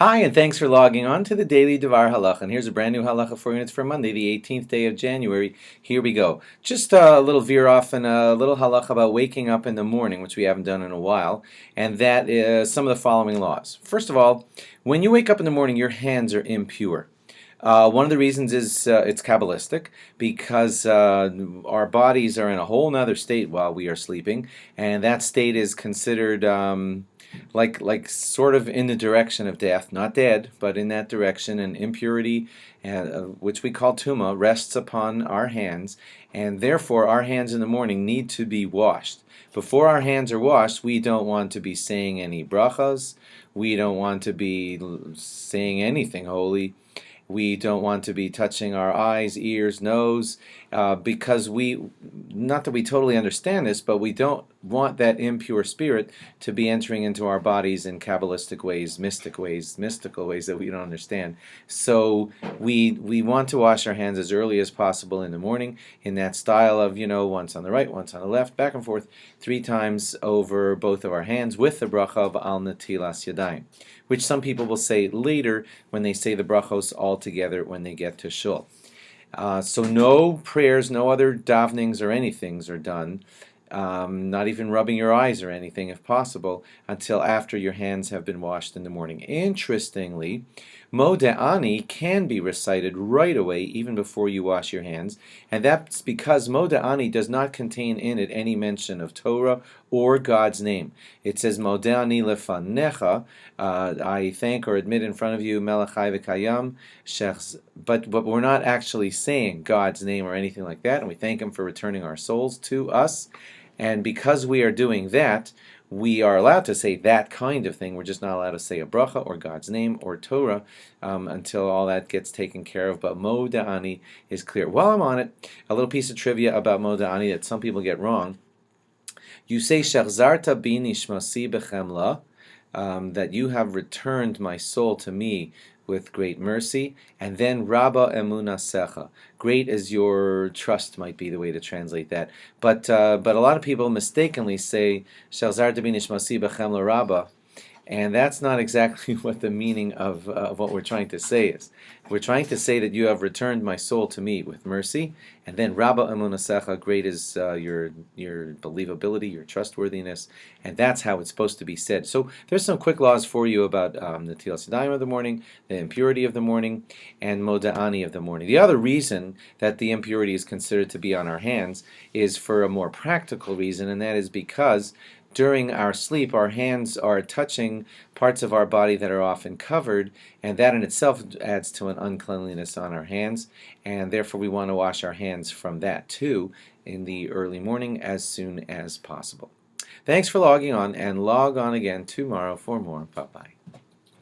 Hi, and thanks for logging on to the Daily DVAR Halacha. And here's a brand new halacha for you. And it's for Monday, the 18th day of January. Here we go. Just a little veer off and a little halacha about waking up in the morning, which we haven't done in a while. And that is some of the following laws. First of all, when you wake up in the morning, your hands are impure. One of the reasons is it's Kabbalistic because our bodies are in a whole nother state while we are sleeping, and that state is considered like sort of in the direction of death, not dead, but in that direction. And impurity, which we call tuma, rests upon our hands, and therefore our hands in the morning need to be washed. Before our hands are washed, we don't want to be saying any brachas. We don't want to be saying anything holy. We don't want to be touching our eyes, ears, nose, because not that we totally understand this, but we don't want that impure spirit to be entering into our bodies in Kabbalistic ways, mystical ways that we don't understand. So we want to wash our hands as early as possible in the morning in that style of, once on the right, once on the left, back and forth, 3 times over both of our hands with the bracha of Al Natilas Yadayim, which some people will say later when they say the brachos all together when they get to shul. So no prayers, no other davenings or anythings are done, not even rubbing your eyes or anything if possible, until after your hands have been washed in the morning. Interestingly, Moda'ani can be recited right away even before you wash your hands, and that's because Moda'ani does not contain in it any mention of Torah or God's name. It says Moda'ani lefanecha, I thank or admit in front of you Melech Chai v'Kayam, but we're not actually saying God's name or anything like that, and we thank Him for returning our souls to us. And because we are doing that, we are allowed to say that kind of thing. We're just not allowed to say a bracha or God's name or Torah until all that gets taken care of. But Moda'ani is clear. While I'm on it, a little piece of trivia about Moda'ani that some people get wrong. You say Shechzarta bi nishmasi bechemla, that you have returned my soul to me with great mercy, and then Rabba emunasecha, great as your trust might be the way to translate that. But a lot of people mistakenly say Shechzarta bi nishmasi bechemla Rabba, and that's not exactly what the meaning of what we're trying to say is. We're trying to say that you have returned my soul to me with mercy, and then Rabba emunasecha, great is your believability, your trustworthiness, and that's how it's supposed to be said. So there's some quick laws for you about the Natilas Yadayim of the morning, the impurity of the morning, and Moda'ani of the morning. The other reason that the impurity is considered to be on our hands is for a more practical reason, and that is because during our sleep, our hands are touching parts of our body that are often covered, and that in itself adds to an uncleanliness on our hands, and therefore we want to wash our hands from that too in the early morning as soon as possible. Thanks for logging on, and log on again tomorrow for more. Bye-bye.